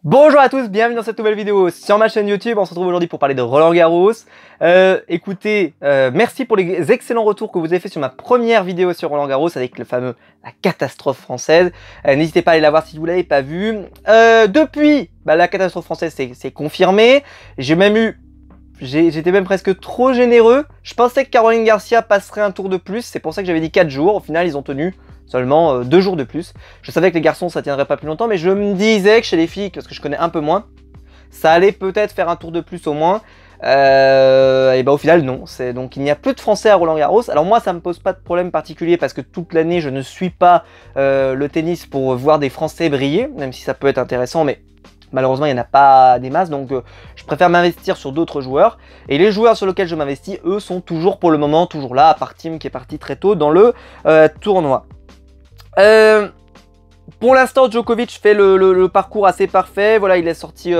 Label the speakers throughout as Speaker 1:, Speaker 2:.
Speaker 1: Bonjour à tous, bienvenue dans cette nouvelle vidéo sur ma chaîne YouTube. On se retrouve aujourd'hui pour parler de Roland Garros. Merci pour les excellents retours que vous avez fait sur ma première vidéo sur Roland Garros avec le fameux la catastrophe française. N'hésitez pas à aller la voir si vous l'avez pas vue. Depuis, la catastrophe française c'est confirmé. J'étais même presque trop généreux. Je pensais que Caroline Garcia passerait un tour de plus. C'est pour ça que j'avais dit 4 jours. Au final, ils ont tenu seulement 2 jours de plus. Je savais que les garçons, ça tiendrait pas plus longtemps, mais je me disais que chez les filles, parce que je connais un peu moins, ça allait peut-être faire un tour de plus au moins. Et au final, non. Donc, il n'y a plus de Français à Roland Garros. Alors moi, ça me pose pas de problème particulier parce que toute l'année, je ne suis pas le tennis pour voir des Français briller, même si ça peut être intéressant, mais malheureusement, il n'y en a pas des masses, donc je préfère m'investir sur d'autres joueurs. Et les joueurs sur lesquels je m'investis, eux, sont toujours pour le moment, toujours là, à part Tim qui est parti très tôt dans le tournoi. Pour l'instant, Djokovic fait le parcours assez parfait. Voilà, il a sorti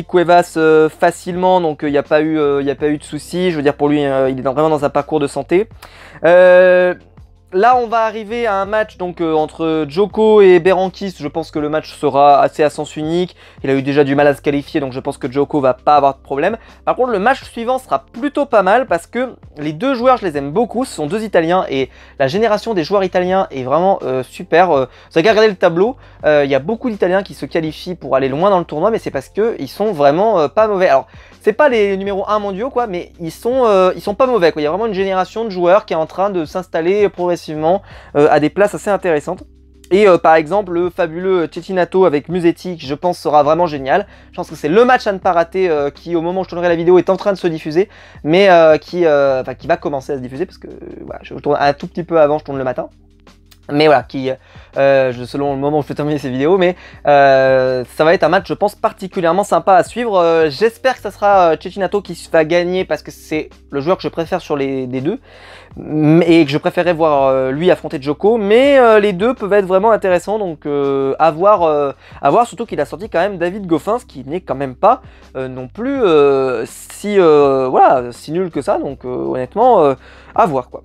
Speaker 1: Cuevas facilement, donc il n'y a pas eu de soucis. Je veux dire, pour lui, il est vraiment dans un parcours de santé. Là, on va arriver à un match donc entre Djoko et Berankis. Je pense que le match sera assez à sens unique. Il a eu déjà du mal à se qualifier, donc je pense que Djoko va pas avoir de problème. Par contre, le match suivant sera plutôt pas mal parce que les deux joueurs, je les aime beaucoup. Ce sont deux Italiens et la génération des joueurs italiens est vraiment super. Vous avez qu'à regarder le tableau. Il y a beaucoup d'Italiens qui se qualifient pour aller loin dans le tournoi, mais c'est parce qu'ils sont vraiment pas mauvais. Alors, c'est pas les numéros 1 mondiaux, quoi, mais ils sont pas mauvais, quoi. Il y a vraiment une génération de joueurs qui est en train de s'installer progressivement à des places assez intéressantes. Et par exemple, le fabuleux Cecchinato avec Musetti, qui je pense sera vraiment génial. Je pense que c'est le match à ne pas rater qui, au moment où je tournerai la vidéo, est en train de se diffuser, mais qui va commencer à se diffuser, parce que voilà, je tourne un tout petit peu avant, je tourne le matin. Mais voilà, selon le moment où je vais terminer ces vidéos, mais ça va être un match, je pense, particulièrement sympa à suivre. J'espère que ça sera Cecchinato qui va gagner parce que c'est le joueur que je préfère sur des deux, et que je préférerais voir lui affronter Djoko, mais les deux peuvent être vraiment intéressants, donc à voir, surtout qu'il a sorti quand même David Goffin, ce qui n'est quand même pas non plus si nul que ça, donc honnêtement, à voir quoi.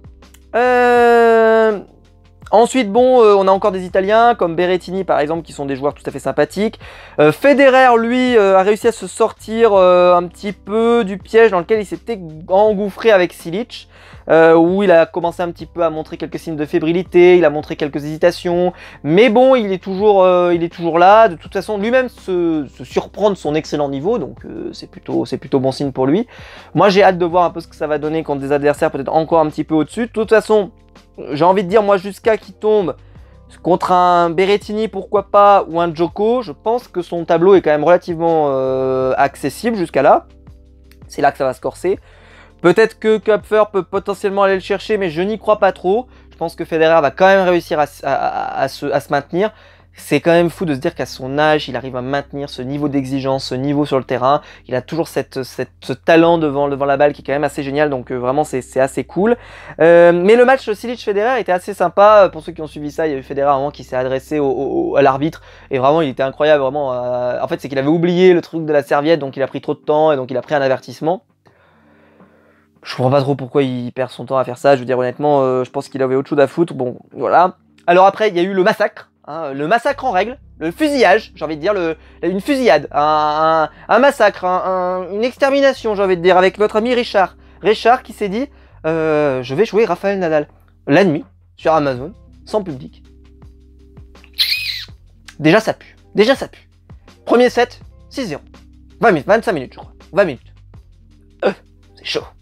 Speaker 1: Ensuite, on a encore des Italiens comme Berrettini par exemple qui sont des joueurs tout à fait sympathiques. Federer, lui, a réussi à se sortir un petit peu du piège dans lequel il s'était engouffré avec Cilic, où il a commencé un petit peu à montrer quelques signes de fébrilité, il a montré quelques hésitations, mais bon, il est toujours là. De toute façon, lui-même se surprend de son excellent niveau, donc c'est plutôt bon signe pour lui. Moi, j'ai hâte de voir un peu ce que ça va donner contre des adversaires peut-être encore un petit peu au-dessus. De toute façon, j'ai envie de dire, moi, jusqu'à qu'il tombe contre un Berrettini, pourquoi pas, ou un Djoko, je pense que son tableau est quand même relativement accessible jusqu'à là. C'est là que ça va se corser. Peut-être que Koepfer peut potentiellement aller le chercher, mais je n'y crois pas trop. Je pense que Federer va quand même réussir à se maintenir. C'est quand même fou de se dire qu'à son âge, il arrive à maintenir ce niveau d'exigence, ce niveau sur le terrain. Il a toujours ce talent devant la balle qui est quand même assez génial, donc vraiment c'est assez cool. Mais le match Cilic-Federer était assez sympa. Pour ceux qui ont suivi ça, il y a eu Federer à un moment qui s'est adressé à l'arbitre, et vraiment il était incroyable. Vraiment, en fait, c'est qu'il avait oublié le truc de la serviette, donc il a pris trop de temps, et donc il a pris un avertissement. Je comprends pas trop pourquoi il perd son temps à faire ça. Je veux dire, honnêtement, je pense qu'il avait autre chose à foutre. Bon, voilà. Alors après, il y a eu le massacre. Hein, le massacre en règle, le fusillage, j'ai envie de dire, une fusillade, un massacre, une extermination, j'ai envie de dire, avec notre ami Richard. Richard qui s'est dit, je vais jouer Rafael Nadal la nuit, sur Amazon, sans public. Déjà ça pue. Premier set, 6-0. 20 minutes, 25 minutes je crois, 20 minutes.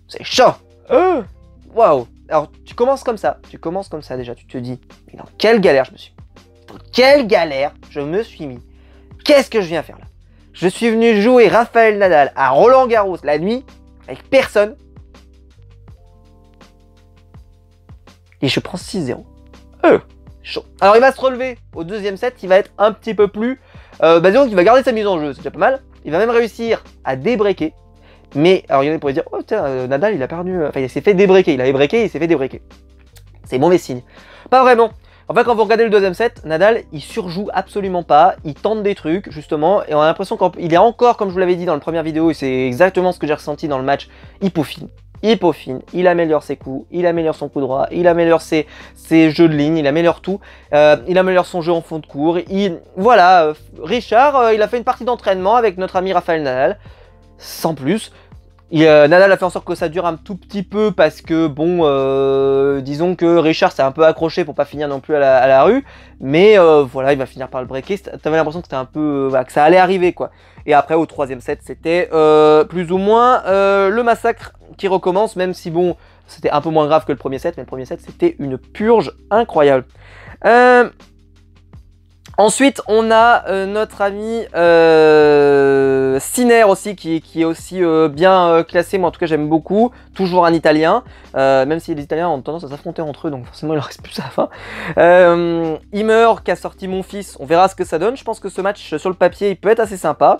Speaker 1: C'est chaud. Waouh. Alors tu commences comme ça déjà, tu te dis, mais dans quelle galère je me suis mis. Quelle galère je me suis mis. Qu'est-ce que je viens faire là? Je suis venu jouer Rafael Nadal à Roland Garros la nuit avec personne. Et je prends 6-0. Chaud. Alors il va se relever au deuxième set, il va être un petit peu plus... disons qu'il va garder sa mise en jeu, c'est déjà pas mal. Il va même réussir à débreaker. Mais, alors il y en a qui pourraient dire, oh tiens, Nadal il a perdu... Enfin il s'est fait débreaker, il avait breaké, il s'est fait débreaker. C'est mauvais signe. Pas vraiment. En fait, quand vous regardez le deuxième set, Nadal, il surjoue absolument pas, il tente des trucs, justement, et on a l'impression qu'il est encore, comme je vous l'avais dit dans la première vidéo, et c'est exactement ce que j'ai ressenti dans le match, il peaufine. il peaufine, il améliore ses coups, il améliore son coup droit, il améliore ses jeux de ligne, il améliore tout, il améliore son jeu en fond de cours. Voilà, Richard, il a fait une partie d'entraînement avec notre ami Rafael Nadal, sans plus. Nadal a fait en sorte que ça dure un tout petit peu parce que bon, disons que Richard s'est un peu accroché pour pas finir non plus à la rue, mais voilà, il va finir par le breaker. T'avais l'impression que c'était un peu, voilà, que ça allait arriver quoi. Et après au troisième set, c'était plus ou moins le massacre qui recommence, même si bon, c'était un peu moins grave que le premier set, mais le premier set c'était une purge incroyable. Ensuite, on a notre ami Sinner aussi, qui est aussi bien classé. Moi, en tout cas, j'aime beaucoup. Toujours un Italien, même si les Italiens ont tendance à s'affronter entre eux, donc forcément, il leur reste plus à la fin. Himmer, qui a sorti Mon Fils, on verra ce que ça donne. Je pense que ce match, sur le papier, il peut être assez sympa.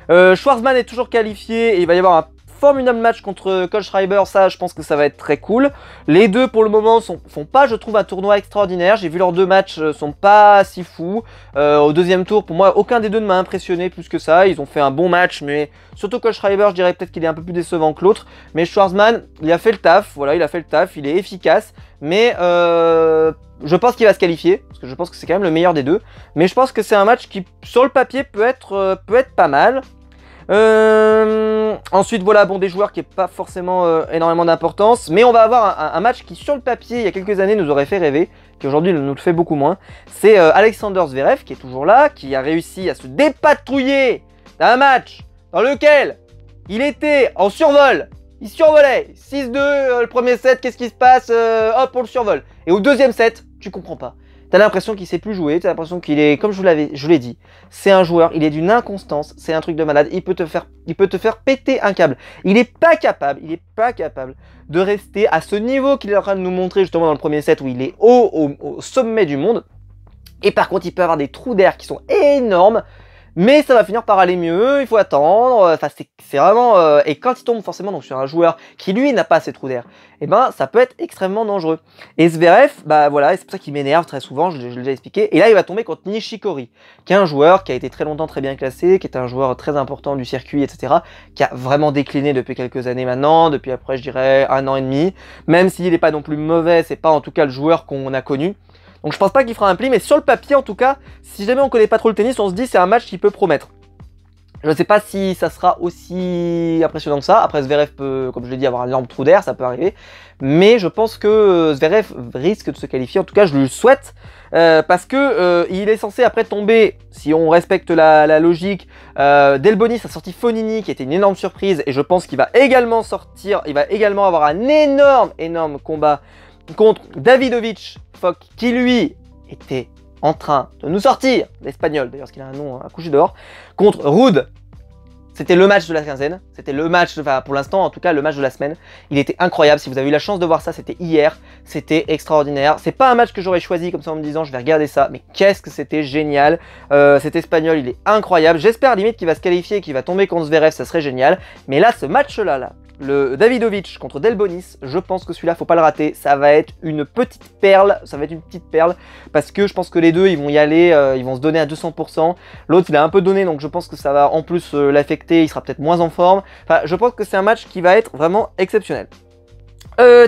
Speaker 1: Schwartzman est toujours qualifié et il va y avoir un formidable match contre Kohlschreiber, ça je pense que ça va être très cool. Les deux pour le moment font pas, je trouve, un tournoi extraordinaire. J'ai vu leurs deux matchs, sont pas si fous. Au deuxième tour, pour moi, aucun des deux ne m'a impressionné plus que ça. Ils ont fait un bon match, mais surtout Kohlschreiber, je dirais peut-être qu'il est un peu plus décevant que l'autre. Mais Schwartzman, il a fait le taf, voilà, il a fait le taf, il est efficace. Mais je pense qu'il va se qualifier, parce que je pense que c'est quand même le meilleur des deux. Mais je pense que c'est un match qui, sur le papier, peut être pas mal. Ensuite voilà, bon, des joueurs qui n'ont pas forcément énormément d'importance, mais on va avoir un match qui sur le papier il y a quelques années nous aurait fait rêver, qui aujourd'hui nous le fait beaucoup moins. C'est Alexander Zverev qui est toujours là, qui a réussi à se dépatouiller d'un match dans lequel il était en survol. Il survolait 6-2 le premier set, qu'est-ce qui se passe, hop on le survole. Et au deuxième set, tu comprends pas. T'as l'impression qu'il sait plus jouer, t'as l'impression qu'il est, comme je l'ai dit, c'est un joueur, il est d'une inconstance, c'est un truc de malade, il peut te faire péter un câble. Il est pas capable de rester à ce niveau qu'il est en train de nous montrer justement dans le premier set où il est au sommet du monde. Et par contre, il peut avoir des trous d'air qui sont énormes. Mais ça va finir par aller mieux, il faut attendre, enfin c'est vraiment... et quand il tombe forcément donc, sur un joueur qui lui n'a pas ces trous d'air, et ben ça peut être extrêmement dangereux. Et Zverev, bah voilà, c'est pour ça qu'il m'énerve très souvent, je l'ai déjà expliqué, et là il va tomber contre Nishikori, qui est un joueur qui a été très longtemps très bien classé, qui est un joueur très important du circuit, etc., qui a vraiment décliné depuis quelques années maintenant, depuis après je dirais 1 an et demi, même s'il n'est pas non plus mauvais, c'est pas en tout cas le joueur qu'on a connu. Donc je pense pas qu'il fera un pli, mais sur le papier en tout cas, si jamais on connaît pas trop le tennis, on se dit c'est un match qui peut promettre. Je ne sais pas si ça sera aussi impressionnant que ça. Après Zverev peut, comme je l'ai dit, avoir un énorme trou d'air, ça peut arriver. Mais je pense que Zverev risque de se qualifier, en tout cas je le souhaite. Parce que il est censé après tomber, si on respecte la logique, Delbonis a sorti Fognini qui était une énorme surprise. Et je pense qu'il va également sortir, il va également avoir un énorme combat contre Davidovich Fok, qui lui était en train de nous sortir l'espagnol, d'ailleurs parce qu'il a un nom à coucher dehors, contre Ruud. C'était le match de la quinzaine, c'était le match, enfin pour l'instant en tout cas le match de la semaine. Il était incroyable, si vous avez eu la chance de voir ça, c'était hier, c'était extraordinaire. C'est pas un match que j'aurais choisi comme ça en me disant je vais regarder ça, mais qu'est-ce que c'était génial. Cet espagnol il est incroyable, j'espère limite qu'il va se qualifier et qu'il va tomber contre Zverev, ça serait génial. Mais là ce match là, le Davidovich contre Delbonis, je pense que celui-là, faut pas le rater. Ça va être une petite perle, parce que je pense que les deux, ils vont y aller, ils vont se donner à 200%. L'autre, il a un peu donné, donc je pense que ça va en plus l'affecter, il sera peut-être moins en forme. Enfin, je pense que c'est un match qui va être vraiment exceptionnel.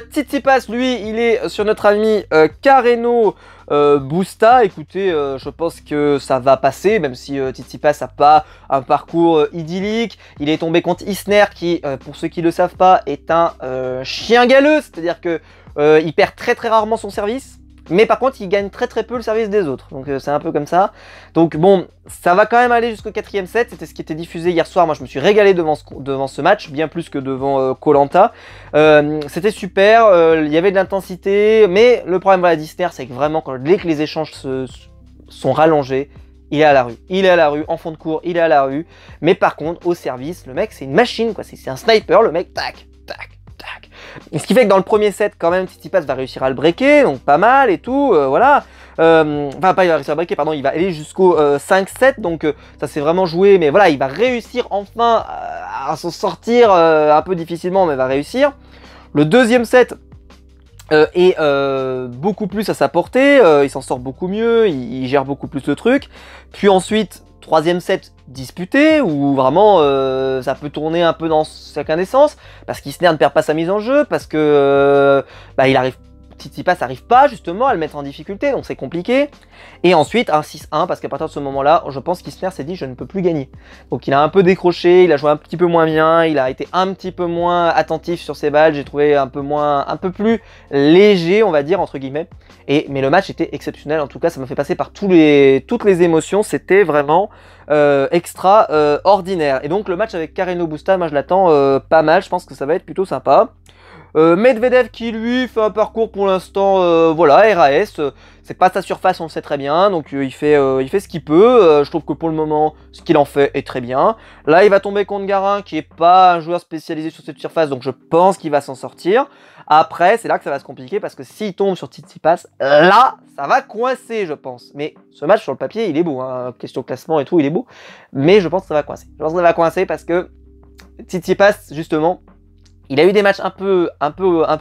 Speaker 1: Tsitsipas, lui, il est sur notre ami Carreno Busta. Écoutez, je pense que ça va passer, même si Tsitsipas n'a pas un parcours idyllique. Il est tombé contre Isner, qui, pour ceux qui ne le savent pas, est un chien galeux, c'est-à-dire que il perd très rarement son service. Mais par contre, il gagne très peu le service des autres. Donc c'est un peu comme ça. Donc bon, ça va quand même aller jusqu'au 4e set. C'était ce qui était diffusé hier soir. Moi, je me suis régalé devant ce match, bien plus que devant Koh-Lanta. C'était super. Il y avait de l'intensité. Mais le problème voilà, d'Isner, c'est que vraiment, dès que les échanges sont rallongés, il est à la rue. Il est à la rue. En fond de cours, il est à la rue. Mais par contre, au service, le mec, c'est une machine, quoi. C'est un sniper, le mec. Tac, tac. Ce qui fait que dans le premier set, quand même, Tsitsipas va réussir à le breaker, donc pas mal et tout, voilà. Enfin, pas il va réussir à breaker, pardon, il va aller jusqu'au 5-7, donc ça s'est vraiment joué, mais voilà, il va réussir enfin à s'en sortir un peu difficilement, mais va réussir. Le deuxième set est beaucoup plus à sa portée, il s'en sort beaucoup mieux, il gère beaucoup plus le truc. Puis ensuite, troisième set disputé, où vraiment ça peut tourner un peu dans chacun des sens, parce qu'Isner ne perd pas sa mise en jeu, parce que Tsitsipas n'arrive pas justement à le mettre en difficulté, donc c'est compliqué. Et ensuite un 6-1, parce qu'à partir de ce moment-là, je pense qu'Isner s'est dit je ne peux plus gagner. Donc il a un peu décroché, il a joué un petit peu moins bien, il a été un petit peu moins attentif sur ses balles, j'ai trouvé un peu plus léger, on va dire, entre guillemets. Mais le match était exceptionnel, en tout cas ça m'a fait passer par toutes les émotions, c'était vraiment extraordinaire. Et donc le match avec Carreno Busta, moi je l'attends pas mal, je pense que ça va être plutôt sympa. Medvedev qui lui fait un parcours pour l'instant, voilà, RAS, c'est pas sa surface, on le sait très bien, donc il fait ce qu'il peut, je trouve que pour le moment, ce qu'il en fait est très bien. Là, il va tomber contre Garin, qui est pas un joueur spécialisé sur cette surface, donc je pense qu'il va s'en sortir. Après, c'est là que ça va se compliquer, parce que s'il tombe sur Tsitsipas, là, ça va coincer, je pense. Mais ce match, sur le papier, il est beau, hein, question classement et tout, il est beau, mais je pense que ça va coincer. Je pense que ça va coincer parce que Tsitsipas, justement, il a eu des matchs un peu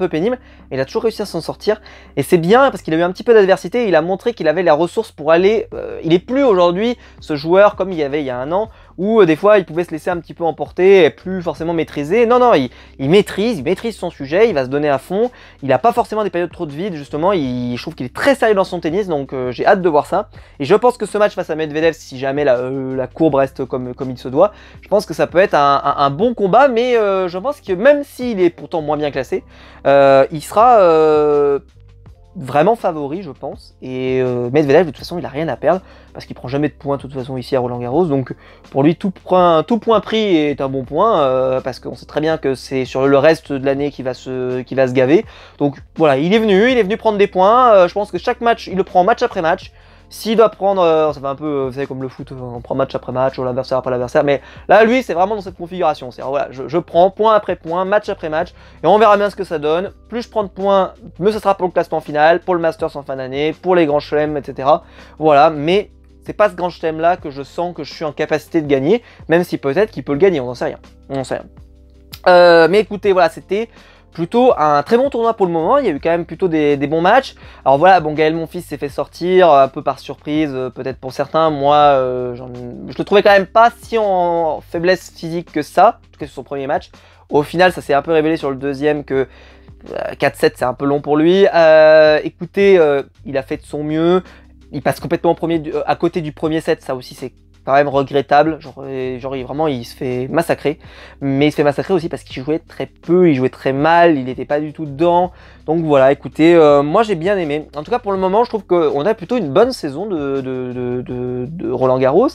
Speaker 1: pénibles, mais il a toujours réussi à s'en sortir. Et c'est bien parce qu'il a eu un petit peu d'adversité, il a montré qu'il avait la ressource pour aller... il est plus aujourd'hui ce joueur comme il y avait il y a un an, où des fois il pouvait se laisser un petit peu emporter et plus forcément maîtriser. Non, il maîtrise son sujet, il va se donner à fond. Il n'a pas forcément des périodes trop de vide, justement. Je trouve qu'il est très sérieux dans son tennis, donc j'ai hâte de voir ça. Et je pense que ce match face à Medvedev, si jamais la courbe reste comme il se doit, je pense que ça peut être un bon combat, mais je pense que même s'il est pourtant moins bien classé, il sera vraiment favori, je pense. Et Medvedev, de toute façon, il a rien à perdre parce qu'il prend jamais de points de toute façon ici à Roland-Garros. Donc pour lui, tout point pris est un bon point parce qu'on sait très bien que c'est sur le reste de l'année qu'il va se gaver. Donc voilà, il est venu prendre des points. Je pense que chaque match, il le prend match après match. S'il doit prendre, ça fait un peu, vous savez, comme le foot, on prend match après match, ou l'adversaire après l'adversaire, mais là, lui, c'est vraiment dans cette configuration. C'est voilà, je prends point après point, match après match, et on verra bien ce que ça donne. Plus je prends de points, mieux ça sera pour le classement final, pour le Masters en fin d'année, pour les grands chelems, etc. Voilà, mais c'est pas ce grand chelem là que je sens que je suis en capacité de gagner, même si peut-être qu'il peut le gagner, on n'en sait rien. On n'en sait rien. Mais écoutez, voilà, c'était plutôt un très bon tournoi pour le moment, il y a eu quand même plutôt des bons matchs. Alors voilà, bon, Gaël Monfils s'est fait sortir un peu par surprise, peut-être pour certains. Moi, je le trouvais quand même pas si en faiblesse physique que ça, en tout cas sur son premier match. Au final, ça s'est un peu révélé sur le deuxième que 4-7 c'est un peu long pour lui. Écoutez, il a fait de son mieux, il passe complètement à côté du premier set, ça aussi c'est quand même regrettable, vraiment il se fait massacrer, mais il se fait massacrer aussi parce qu'il jouait très peu, il jouait très mal, il n'était pas du tout dedans, donc voilà, écoutez, moi j'ai bien aimé, en tout cas pour le moment je trouve qu'on a plutôt une bonne saison de Roland Garros.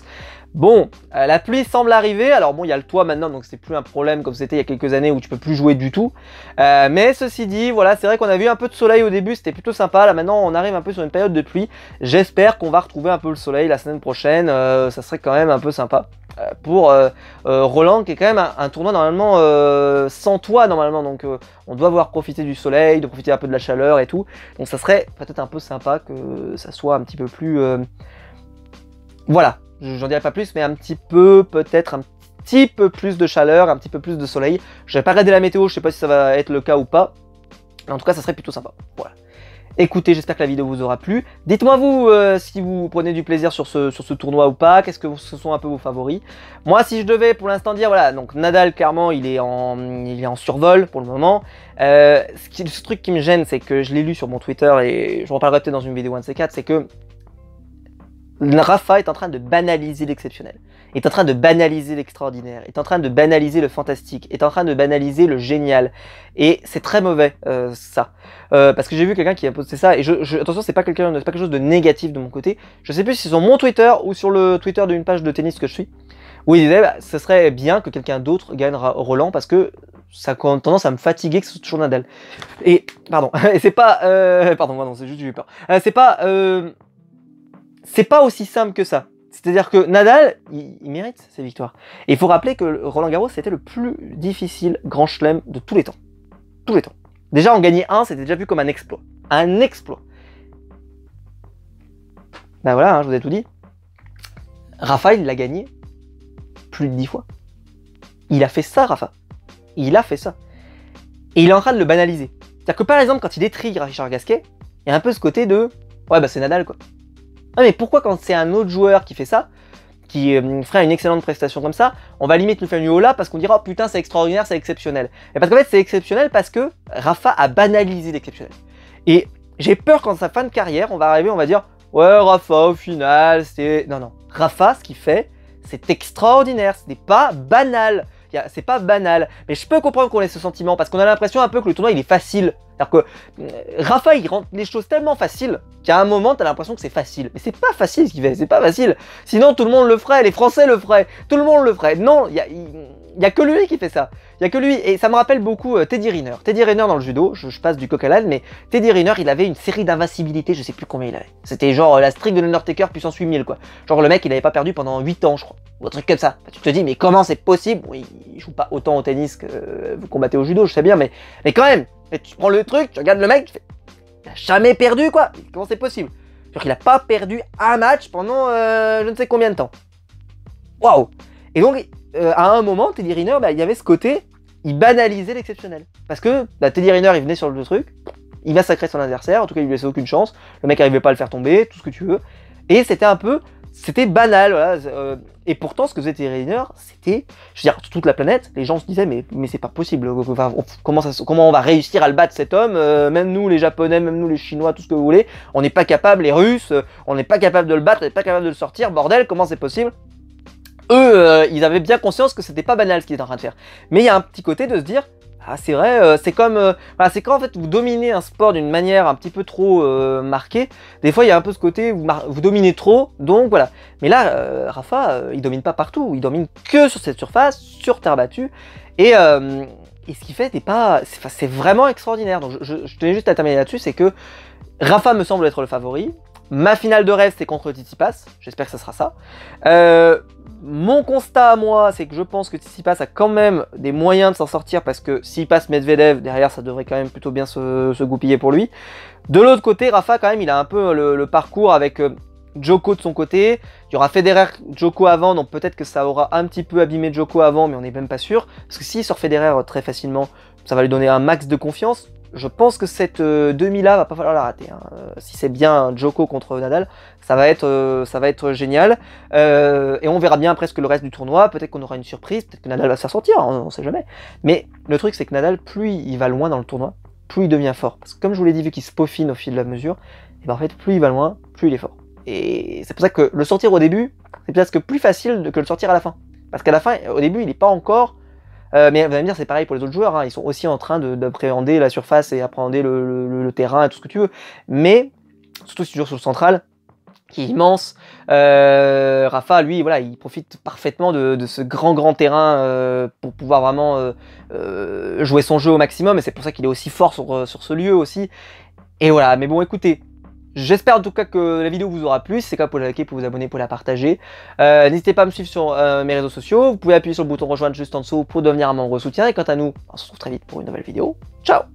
Speaker 1: Bon, la pluie semble arriver, alors bon il y a le toit maintenant donc c'est plus un problème comme c'était il y a quelques années où tu peux plus jouer du tout, mais ceci dit, voilà, c'est vrai qu'on a vu un peu de soleil au début, c'était plutôt sympa, là maintenant on arrive un peu sur une période de pluie, j'espère qu'on va retrouver un peu le soleil la semaine prochaine, ça serait quand même un peu sympa pour Roland qui est quand même un tournoi normalement sans toit normalement, donc on doit pouvoir profiter du soleil, de profiter un peu de la chaleur et tout, donc ça serait peut-être un peu sympa que ça soit un petit peu plus... voilà. J'en dirai pas plus, mais un petit peu, peut-être un petit peu plus de chaleur, un petit peu plus de soleil. Je vais pas regarder la météo, je sais pas si ça va être le cas ou pas. Mais en tout cas, ça serait plutôt sympa. Voilà. Écoutez, j'espère que la vidéo vous aura plu. Dites-moi vous si vous prenez du plaisir sur ce tournoi ou pas. Qu'est-ce que ce sont un peu vos favoris? Moi, si je devais pour l'instant dire, voilà, donc Nadal, clairement, il est en survol pour le moment. Ce truc qui me gêne, c'est que je l'ai lu sur mon Twitter et je en reparlerai peut-être dans une vidéo 1 de ces 4, c'est que Rafa est en train de banaliser l'exceptionnel, est en train de banaliser l'extraordinaire, est en train de banaliser le fantastique, est en train de banaliser le génial. Et c'est très mauvais ça. Parce que j'ai vu quelqu'un qui a posté ça, et attention, c'est pas quelque chose de négatif de mon côté. Je sais plus si c'est sur mon Twitter ou sur le Twitter d'une page de tennis que je suis, où il disait ce serait bien que quelqu'un d'autre gagne Roland parce que ça a tendance à me fatiguer que ce soit toujours Nadal. Et pardon, et c'est pas pardon, c'est juste j'ai eu peur. C'est pas aussi simple que ça. C'est-à-dire que Nadal, il mérite ses victoires. Et il faut rappeler que Roland Garros, c'était le plus difficile grand chelem de tous les temps. Tous les temps. Déjà, en gagner un, c'était déjà vu comme un exploit. Un exploit. Ben voilà, hein, je vous ai tout dit. Rafa, il l'a gagné plus de 10 fois. Il a fait ça, Rafa. Il a fait ça. Et il est en train de le banaliser. C'est-à-dire que par exemple, quand il étrille Richard Gasquet, il y a un peu ce côté de... Ouais, bah c'est Nadal, quoi. Ah mais pourquoi quand c'est un autre joueur qui fait ça, qui ferait une excellente prestation comme ça, on va limite nous faire une haut là parce qu'on dira oh putain c'est extraordinaire, c'est exceptionnel. Et parce qu'en fait c'est exceptionnel parce que Rafa a banalisé l'exceptionnel. Et j'ai peur qu'en sa fin de carrière, on va arriver, on va dire ouais Rafa au final c'est... Non, Rafa ce qu'il fait c'est extraordinaire, ce n'est pas banal. C'est pas banal, mais je peux comprendre qu'on ait ce sentiment parce qu'on a l'impression un peu que le tournoi il est facile. C'est-à-dire que Rafa il rend les choses tellement faciles qu'à un moment t'as l'impression que c'est facile. Mais c'est pas facile ce qu'il fait, c'est pas facile. Sinon tout le monde le ferait, les Français le feraient, tout le monde le ferait. Non, il y a que lui qui fait ça. Il y a que lui et ça me rappelle beaucoup Teddy Riner. Teddy Riner dans le judo, je passe du coq à l'âne, mais Teddy Riner il avait une série d'invincibilité, je sais plus combien il avait. C'était genre la streak de l'Undertaker puissance 8000 quoi. Genre le mec il avait pas perdu pendant 8 ans je crois. Ou un truc comme ça. Tu te dis mais comment c'est possible? Bon, il joue pas autant au tennis que vous combattez au judo, je sais bien, mais quand même. Et tu prends le truc, tu regardes le mec, tu fais il a jamais perdu quoi. Comment c'est possible? Genre qu'il a pas perdu un match pendant je ne sais combien de temps. Waouh. Et donc à un moment Teddy Riner, il y avait ce côté, il banalisait l'exceptionnel. Parce que Teddy Riner il venait sur le truc, il massacrait son adversaire, en tout cas il lui laissait aucune chance, le mec n'arrivait pas à le faire tomber, tout ce que tu veux. Et c'était un peu, c'était banal, voilà. Et pourtant, ce que faisait Teddy Riner, c'était, je veux dire, toute la planète, les gens se disaient, mais c'est pas possible, enfin, comment on va réussir à le battre cet homme, même nous les Japonais, même nous les Chinois, tout ce que vous voulez, on n'est pas capable, les Russes, on n'est pas capable de le battre, on n'est pas capable de le sortir, bordel, comment c'est possible? Eux, ils avaient bien conscience que c'était pas banal ce qu'ils étaient en train de faire. Mais il y a un petit côté de se dire, ah c'est vrai, c'est comme, voilà, c'est quand en fait vous dominez un sport d'une manière un petit peu trop marquée, des fois il y a un peu ce côté, vous dominez trop, donc voilà. Mais là, Rafa, il domine pas partout, il domine que sur cette surface, sur terre battue, et ce qu'il fait n'est pas, c'est vraiment extraordinaire. Donc je tenais juste à terminer là-dessus, c'est que Rafa me semble être le favori. Ma finale de rêve, c'est contre Tsitsipas. J'espère que ça sera ça. Mon constat à moi, c'est que je pense que Tsitsipas a quand même des moyens de s'en sortir parce que s'il passe Medvedev, derrière, ça devrait quand même plutôt bien se goupiller pour lui. De l'autre côté, Rafa, quand même, il a un peu le parcours avec Djoko de son côté. Il y aura Federer, Djoko avant, donc peut-être que ça aura un petit peu abîmé Djoko avant, mais on n'est même pas sûr. Parce que s'il sort Federer très facilement, ça va lui donner un max de confiance. Je pense que cette demi-là va pas falloir la rater. Hein. Si c'est bien Djoko contre Nadal, ça va être génial. Et on verra bien presque le reste du tournoi. Peut-être qu'on aura une surprise, peut-être que Nadal va se faire sortir, on sait jamais. Mais le truc, c'est que Nadal, plus il va loin dans le tournoi, plus il devient fort. Parce que comme je vous l'ai dit, vu qu'il se peaufine au fil de la mesure, et ben en fait, plus il va loin, plus il est fort. Et c'est pour ça que le sortir au début, c'est presque plus facile que le sortir à la fin. Parce qu'à la fin, au début, il n'est pas encore... mais vous allez me dire, c'est pareil pour les autres joueurs, hein. Ils sont aussi en train d'appréhender la surface et appréhender le terrain et tout ce que tu veux. Mais, surtout si tu joues sur le central, qui est immense, Rafa, lui, voilà, il profite parfaitement de ce grand terrain pour pouvoir vraiment jouer son jeu au maximum. Et c'est pour ça qu'il est aussi fort sur ce lieu aussi. Et voilà, mais bon, écoutez, j'espère en tout cas que la vidéo vous aura plu. Si c'est le cas, pour la liker, pour vous abonner, pour la partager. N'hésitez pas à me suivre sur mes réseaux sociaux. Vous pouvez appuyer sur le bouton rejoindre juste en dessous pour devenir un membre soutien. Et quant à nous, on se retrouve très vite pour une nouvelle vidéo. Ciao!